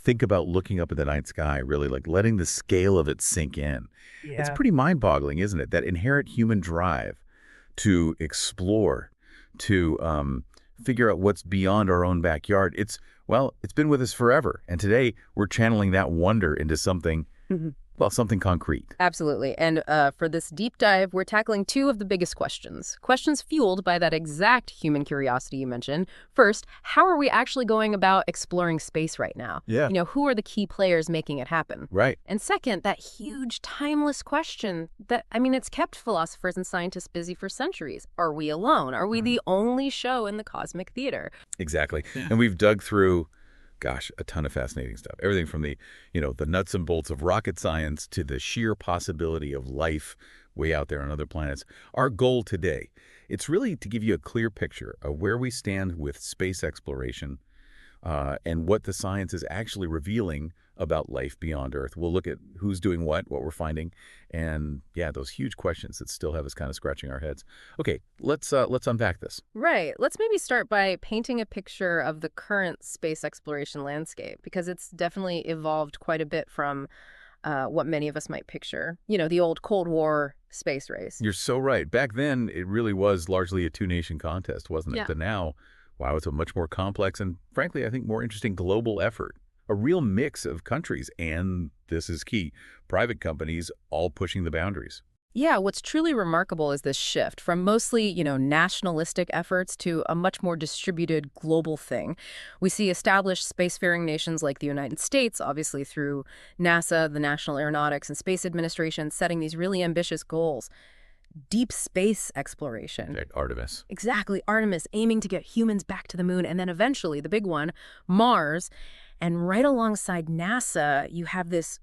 think about looking up at the night sky, really like letting the scale of it sink in. It's Yeah. pretty mind-boggling, isn't it? That inherent human drive to explore, to figure out what's beyond our own backyard. It's been with us forever. And today we're channeling that wonder into something, well, something concrete. Absolutely. And for this deep dive, we're tackling two of the biggest questions. Questions fueled by that exact human curiosity you mentioned. First, how are we actually going about exploring space right now? Yeah. Who are the key players making it happen? Right. And second, that huge timeless question that, it's kept philosophers and scientists busy for centuries. Are we alone? Are we the only show in the cosmic theater? Exactly. Yeah. And we've dug through, gosh, a ton of fascinating stuff. Everything from the, the nuts and bolts of rocket science to the sheer possibility of life way out there on other planets. Our goal today, it's really to give you a clear picture of where we stand with space exploration and what the science is actually revealing about life beyond Earth. We'll look at who's doing what we're finding, and yeah, those huge questions that still have us kind of scratching our heads. Okay, let's unpack this. Right. Let's maybe start by painting a picture of the current space exploration landscape, because it's definitely evolved quite a bit from what many of us might picture. The old Cold War space race. You're so right. Back then, it really was largely a two-nation contest, wasn't it? Yeah. But now, wow, it's a much more complex and, frankly, I think more interesting global effort. A real mix of countries, and this is key, private companies all pushing the boundaries. Yeah, what's truly remarkable is this shift from mostly, nationalistic efforts to a much more distributed global thing. We see established spacefaring nations like the United States, obviously through NASA, the National Aeronautics and Space Administration, setting these really ambitious goals. Deep space exploration. Right, Artemis. Exactly, Artemis, aiming to get humans back to the moon, and then eventually, the big one, Mars. And right alongside NASA, you have this,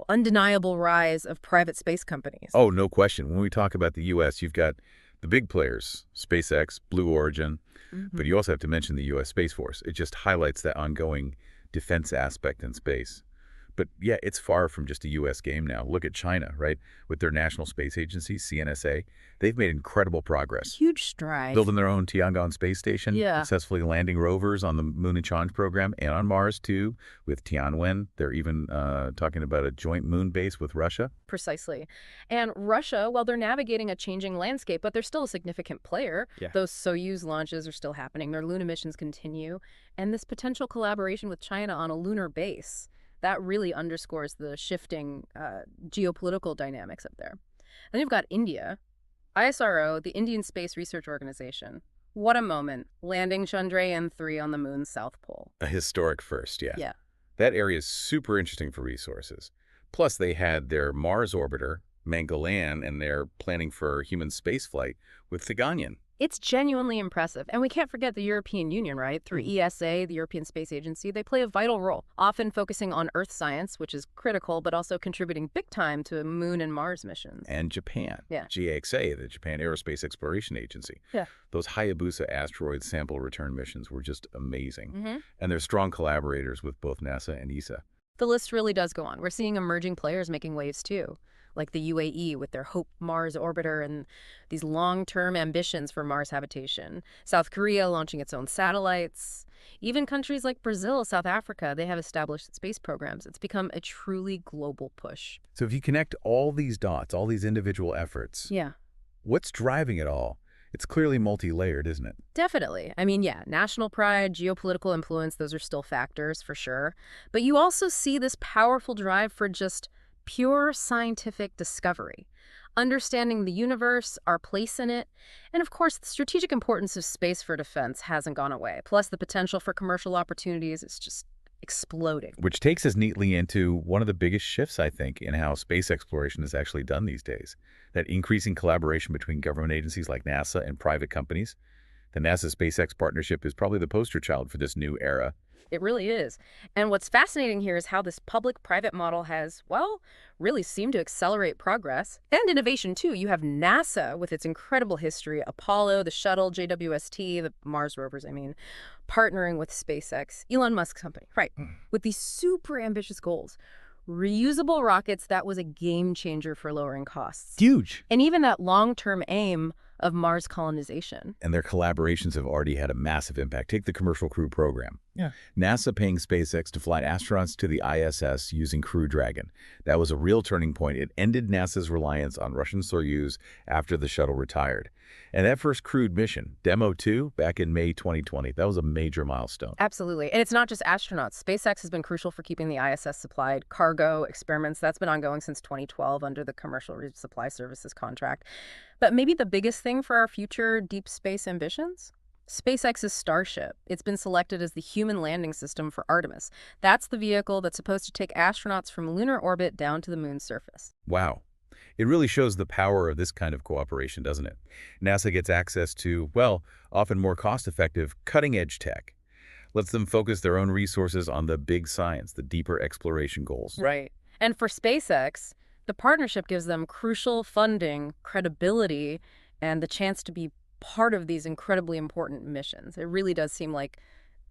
undeniable rise of private space companies. Oh, no question. When we talk about the U.S., you've got the big players, SpaceX, Blue Origin, but you also have to mention the U.S. Space Force. It just highlights that ongoing defense aspect in space. But yeah, it's far from just a U.S. game now. Look at China, right? With their National Space Agency, CNSA, they've made incredible progress. Huge strides. Building their own Tiangong space station, Yeah. successfully landing rovers on the Moon and Challenge program and on Mars, too, with Tianwen. They're even talking about a joint moon base with Russia. Precisely. And Russia, well, they're navigating a changing landscape, but they're still a significant player. Yeah. Those Soyuz launches are still happening. Their lunar missions continue. And this potential collaboration with China on a lunar base, that really underscores the shifting geopolitical dynamics up there. Then you've got India. ISRO, the Indian Space Research Organization. What a moment, landing Chandrayaan-3 on the moon's south pole. A historic first, yeah. Yeah. That area is super interesting for resources. Plus, they had their Mars orbiter, Mangalan, and they're planning for human spaceflight with Gaganyaan. It's genuinely impressive. And we can't forget the European Union, right? Through ESA, the European Space Agency, they play a vital role, often focusing on Earth science, which is critical, but also contributing big time to Moon and Mars missions. And Japan, Yeah. JXA, the Japan Aerospace Exploration Agency. Yeah. Those Hayabusa asteroid sample return missions were just amazing. Mm-hmm. And they're strong collaborators with both NASA and ESA. The list really does go on. We're seeing emerging players making waves too, like the UAE with their Hope Mars orbiter and these long-term ambitions for Mars habitation. South Korea launching its own satellites. Even countries like Brazil, South Africa, they have established space programs. It's become a truly global push. So if you connect all these dots, all these individual efforts, Yeah. what's driving it all? It's clearly multi-layered, isn't it? Definitely. National pride, geopolitical influence, those are still factors for sure. But you also see this powerful drive for just pure scientific discovery, understanding the universe, our place in it, and of course, the strategic importance of space for defense hasn't gone away. Plus, the potential for commercial opportunities is just exploding. Which takes us neatly into one of the biggest shifts, I think, in how space exploration is actually done these days. That increasing collaboration between government agencies like NASA and private companies. The NASA-SpaceX partnership is probably the poster child for this new era. It really is. And what's fascinating here is how this public-private model has, really seemed to accelerate progress and innovation, too. You have NASA with its incredible history, Apollo, the shuttle, JWST, the Mars rovers, partnering with SpaceX, Elon Musk's company, right, with these super ambitious goals. Reusable rockets, that was a game changer for lowering costs. Huge. And even that long-term aim of Mars colonization. And their collaborations have already had a massive impact. Take the Commercial Crew Program. Yeah. NASA paying SpaceX to fly astronauts to the ISS using Crew Dragon. That was a real turning point. It ended NASA's reliance on Russian Soyuz after the shuttle retired. And that first crewed mission, Demo 2, back in May 2020, that was a major milestone. Absolutely. And it's not just astronauts. SpaceX has been crucial for keeping the ISS supplied. Cargo experiments, that's been ongoing since 2012 under the Commercial Supply Services contract. But maybe the biggest thing for our future deep space ambitions? SpaceX's Starship. It's been selected as the human landing system for Artemis. That's the vehicle that's supposed to take astronauts from lunar orbit down to the moon's surface. Wow. It really shows the power of this kind of cooperation, doesn't it? NASA gets access to, well, often more cost-effective, cutting-edge tech. Lets them focus their own resources on the big science, the deeper exploration goals. Right. And for SpaceX, the partnership gives them crucial funding, credibility, and the chance to be part of these incredibly important missions. It really does seem like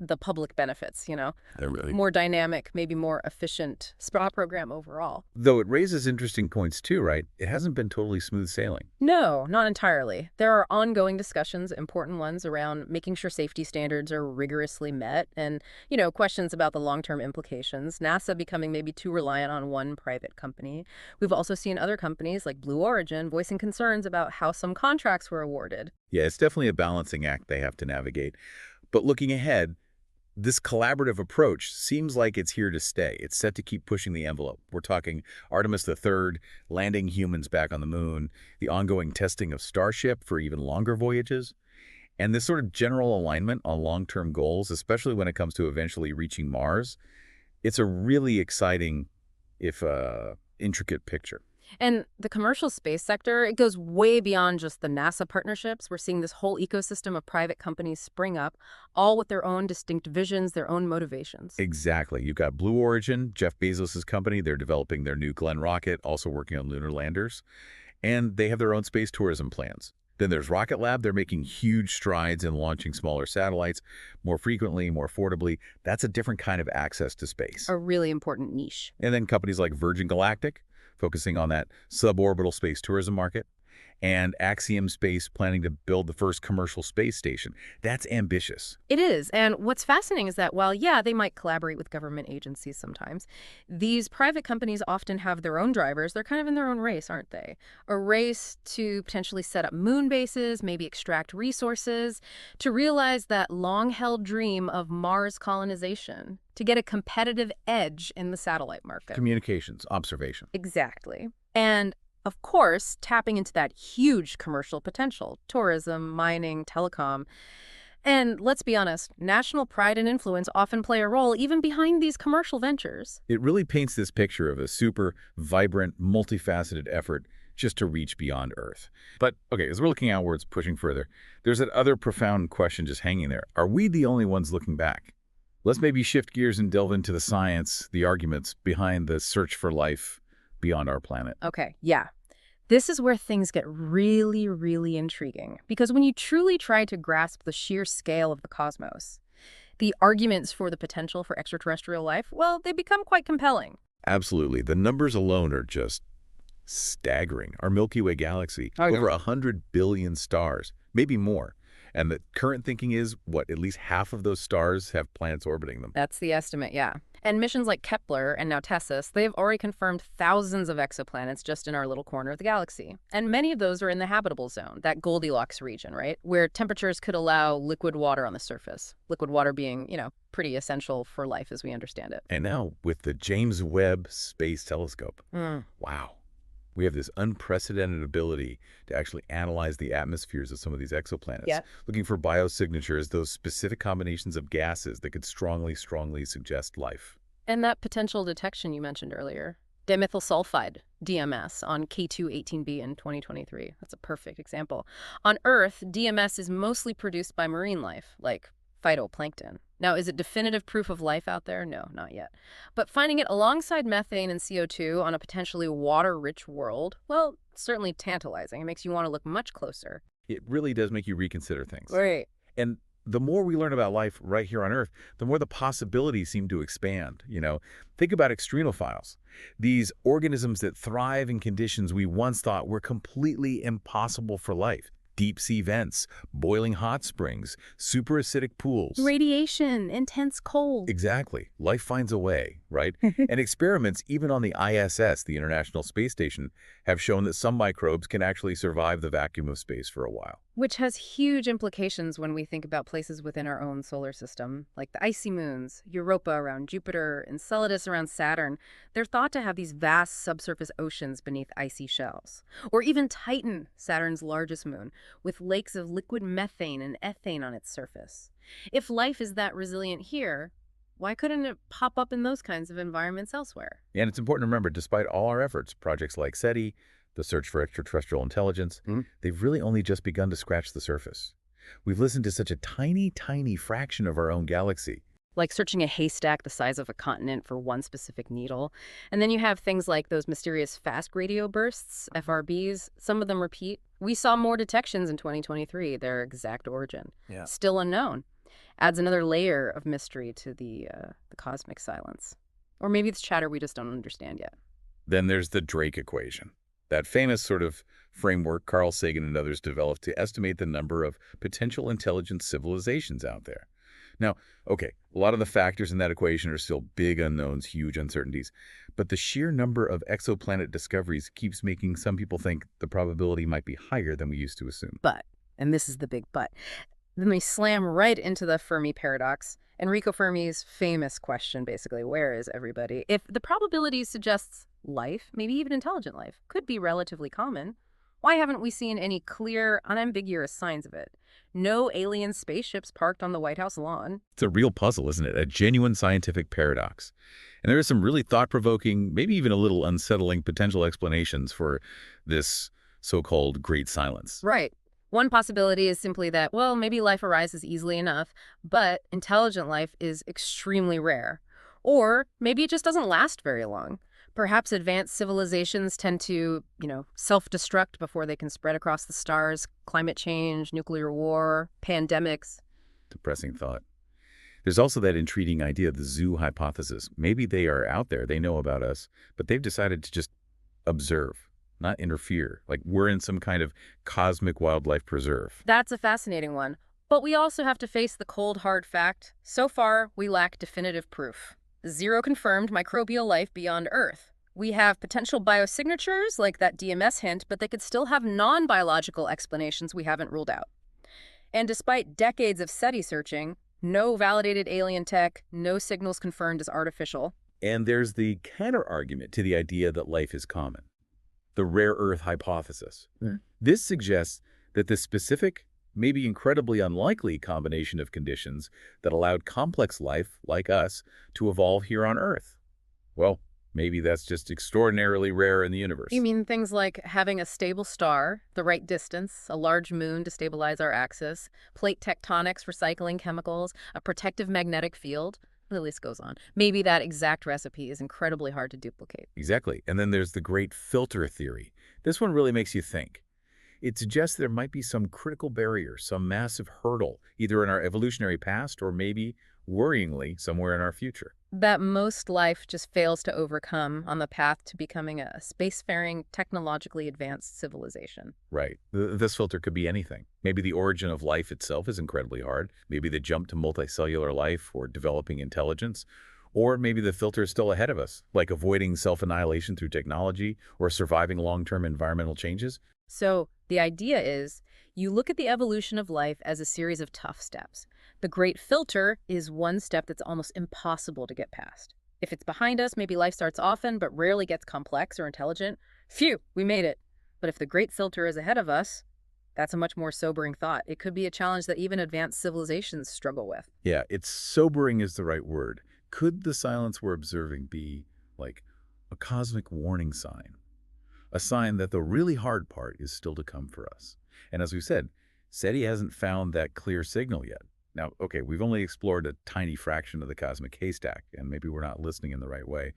the public benefits, They're really... more dynamic, maybe more efficient SPA program overall. Though it raises interesting points too, right? It hasn't been totally smooth sailing. No, not entirely. There are ongoing discussions, important ones, around making sure safety standards are rigorously met and, questions about the long-term implications, NASA becoming maybe too reliant on one private company. We've also seen other companies like Blue Origin voicing concerns about how some contracts were awarded. Yeah, it's definitely a balancing act they have to navigate. But looking ahead, this collaborative approach seems like it's here to stay. It's set to keep pushing the envelope. We're talking Artemis III, landing humans back on the moon, the ongoing testing of Starship for even longer voyages, and this sort of general alignment on long-term goals, especially when it comes to eventually reaching Mars. It's a really exciting, if intricate picture. And the commercial space sector, it goes way beyond just the NASA partnerships. We're seeing this whole ecosystem of private companies spring up, all with their own distinct visions, their own motivations. Exactly. You've got Blue Origin, Jeff Bezos' company. They're developing their new Glenn rocket, also working on lunar landers. And they have their own space tourism plans. Then there's Rocket Lab. They're making huge strides in launching smaller satellites more frequently, more affordably. That's a different kind of access to space. A really important niche. And then companies like Virgin Galactic, focusing on that suborbital space tourism market, and Axiom Space planning to build the first commercial space station. That's ambitious. It is. And what's fascinating is that while, yeah, they might collaborate with government agencies sometimes, these private companies often have their own drivers. They're kind of in their own race, aren't they? A race to potentially set up moon bases, maybe extract resources, to realize that long-held dream of Mars colonization, to get a competitive edge in the satellite market. Communications, observation. Exactly. And of course, tapping into that huge commercial potential, tourism, mining, telecom. And let's be honest, national pride and influence often play a role even behind these commercial ventures. It really paints this picture of a super vibrant, multifaceted effort just to reach beyond Earth. But, okay, as we're looking outwards, pushing further, there's that other profound question just hanging there. Are we the only ones looking back? Let's maybe shift gears and delve into the science, the arguments behind the search for life beyond our planet. Okay, yeah. This is where things get really, really intriguing. Because when you truly try to grasp the sheer scale of the cosmos, the arguments for the potential for extraterrestrial life, well, they become quite compelling. Absolutely. The numbers alone are just staggering. Our Milky Way galaxy, over 100 billion stars, maybe more. And the current thinking is, at least half of those stars have planets orbiting them. That's the estimate, yeah. And missions like Kepler and now TESSUS, they've already confirmed thousands of exoplanets just in our little corner of the galaxy. And many of those are in the habitable zone, that Goldilocks region, right? Where temperatures could allow liquid water on the surface. Liquid water being, pretty essential for life as we understand it. And now with the James Webb Space Telescope. Wow. We have this unprecedented ability to actually analyze the atmospheres of some of these exoplanets, looking for biosignatures, those specific combinations of gases that could strongly suggest life. And that potential detection you mentioned earlier, dimethyl sulfide, DMS, on K2-18b in 2023. That's a perfect example. On Earth, DMS is mostly produced by marine life, like phytoplankton. Now, is it definitive proof of life out there? No, not yet. But finding it alongside methane and CO2 on a potentially water-rich world, well, certainly tantalizing. It makes you want to look much closer. It really does make you reconsider things. Right. And the more we learn about life right here on Earth, the more the possibilities seem to expand. Think about extrenophiles. These organisms that thrive in conditions we once thought were completely impossible for life. deep-sea vents, boiling hot springs, superacidic pools. Radiation, intense cold. Exactly. Life finds a way, right? And experiments, even on the ISS, the International Space Station, have shown that some microbes can actually survive the vacuum of space for a while. Which has huge implications when we think about places within our own solar system, like the icy moons, Europa around Jupiter, Enceladus around Saturn. They're thought to have these vast subsurface oceans beneath icy shells. Or even Titan, Saturn's largest moon, with lakes of liquid methane and ethane on its surface. If life is that resilient here, why couldn't it pop up in those kinds of environments elsewhere? And it's important to remember, despite all our efforts, projects like SETI, the search for extraterrestrial intelligence, they've really only just begun to scratch the surface. We've listened to such a tiny, tiny fraction of our own galaxy. Like searching a haystack the size of a continent for one specific needle. And then you have things like those mysterious fast radio bursts, FRBs. Some of them repeat. We saw more detections in 2023, their exact origin. Yeah. Still unknown. Adds another layer of mystery to the cosmic silence. Or maybe it's chatter we just don't understand yet. Then there's the Drake equation, that famous sort of framework Carl Sagan and others developed to estimate the number of potential intelligent civilizations out there. Now, okay, a lot of the factors in that equation are still big unknowns, huge uncertainties, but the sheer number of exoplanet discoveries keeps making some people think the probability might be higher than we used to assume. But, and this is the big but, then we slam right into the Fermi paradox. Enrico Fermi's famous question, basically, where is everybody? If the probability suggests life, maybe even intelligent life, could be relatively common, why haven't we seen any clear, unambiguous signs of it? No alien spaceships parked on the White House lawn. It's a real puzzle, isn't it? A genuine scientific paradox. And there are some really thought-provoking, maybe even a little unsettling potential explanations for this so-called great silence. Right. One possibility is simply that, well, maybe life arises easily enough, but intelligent life is extremely rare. Or maybe it just doesn't last very long. Perhaps advanced civilizations tend to, self-destruct before they can spread across the stars. Climate change, nuclear war, pandemics. Depressing thought. There's also that intriguing idea of the zoo hypothesis. Maybe they are out there, they know about us, but they've decided to just observe, not interfere. Like we're in some kind of cosmic wildlife preserve. That's a fascinating one. But we also have to face the cold, hard fact. So far, we lack definitive proof. Zero confirmed microbial life beyond Earth. We have potential biosignatures, like that DMS hint, but they could still have non-biological explanations we haven't ruled out. And despite decades of SETI searching, no validated alien tech, no signals confirmed as artificial. And there's the counter-argument to the idea that life is common, the rare Earth hypothesis. This suggests that the specific, maybe incredibly unlikely combination of conditions that allowed complex life, like us, to evolve here on Earth. Well, maybe that's just extraordinarily rare in the universe. You mean things like having a stable star, the right distance, a large moon to stabilize our axis, plate tectonics for cycling chemicals, a protective magnetic field? The list goes on. Maybe that exact recipe is incredibly hard to duplicate. Exactly. And then there's the great filter theory. This one really makes you think. It suggests there might be some critical barrier, some massive hurdle, either in our evolutionary past or maybe, worryingly, somewhere in our future. That most life just fails to overcome on the path to becoming a spacefaring, technologically advanced civilization. Right. This filter could be anything. Maybe the origin of life itself is incredibly hard. Maybe the jump to multicellular life or developing intelligence. Or maybe the filter is still ahead of us, like avoiding self-annihilation through technology or surviving long-term environmental changes. So the idea is you look at the evolution of life as a series of tough steps. The great filter is one step that's almost impossible to get past. If it's behind us, maybe life starts often but rarely gets complex or intelligent. Phew, we made it. But if the great filter is ahead of us, that's a much more sobering thought. It could be a challenge that even advanced civilizations struggle with. Yeah, it's sobering is the right word. Could the silence we're observing be like a cosmic warning sign? A sign that the really hard part is still to come for us. And as we said, SETI hasn't found that clear signal yet. Now, okay, we've only explored a tiny fraction of the cosmic haystack, and maybe we're not listening in the right way.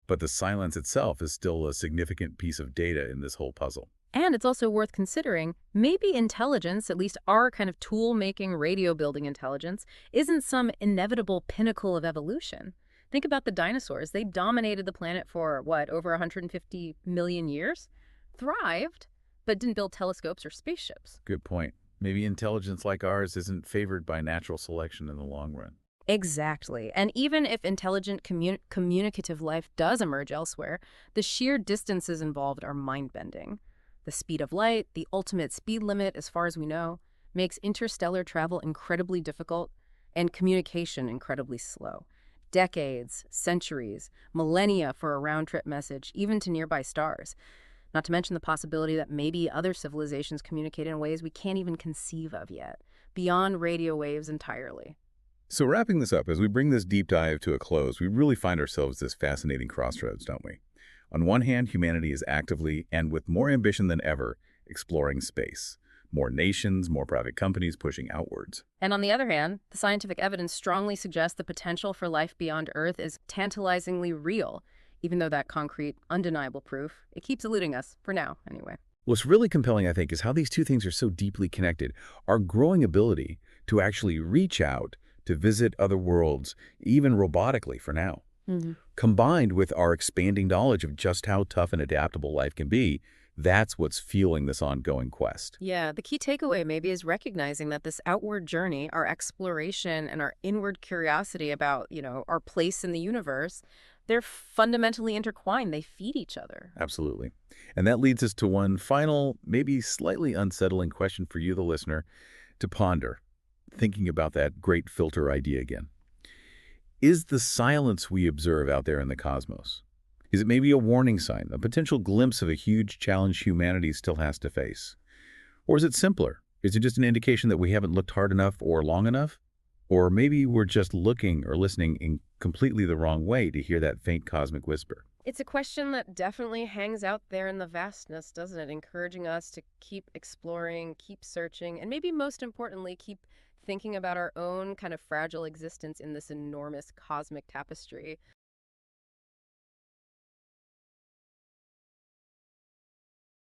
But the silence itself is still a significant piece of data in this whole puzzle. And it's also worth considering, maybe intelligence, at least our kind of tool-making, radio-building intelligence, isn't some inevitable pinnacle of evolution. Think about the dinosaurs. They dominated the planet for, over 150 million years? Thrived, but didn't build telescopes or spaceships. Good point. Maybe intelligence like ours isn't favored by natural selection in the long run. Exactly. And even if intelligent communicative life does emerge elsewhere, the sheer distances involved are mind-bending. The speed of light, the ultimate speed limit as far as we know, makes interstellar travel incredibly difficult and communication incredibly slow. Decades, centuries, millennia for a round-trip message, even to nearby stars. Not to mention the possibility that maybe other civilizations communicate in ways we can't even conceive of yet, beyond radio waves entirely. So wrapping this up, as we bring this deep dive to a close, we really find ourselves at this fascinating crossroads, don't we? On one hand, humanity is actively, and with more ambition than ever, exploring space. More nations, more private companies pushing outwards. And on the other hand, the scientific evidence strongly suggests the potential for life beyond Earth is tantalizingly real, even though that concrete, undeniable proof, it keeps eluding us, for now, anyway. What's really compelling, I think, is how these two things are so deeply connected. Our growing ability to actually reach out, to visit other worlds, even robotically for now, combined with our expanding knowledge of just how tough and adaptable life can be, that's what's fueling this ongoing quest. Yeah, the key takeaway maybe is recognizing that this outward journey, our exploration and our inward curiosity about, our place in the universe, they're fundamentally intertwined. They feed each other. Absolutely. And that leads us to one final, maybe slightly unsettling question for you, the listener, to ponder, thinking about that great filter idea again. Is the silence we observe out there in the cosmos, is it maybe a warning sign, a potential glimpse of a huge challenge humanity still has to face? Or is it simpler? Is it just an indication that we haven't looked hard enough or long enough? Or maybe we're just looking or listening in completely the wrong way to hear that faint cosmic whisper? It's a question that definitely hangs out there in the vastness, doesn't it? Encouraging us to keep exploring, keep searching, and maybe most importantly, keep thinking about our own kind of fragile existence in this enormous cosmic tapestry.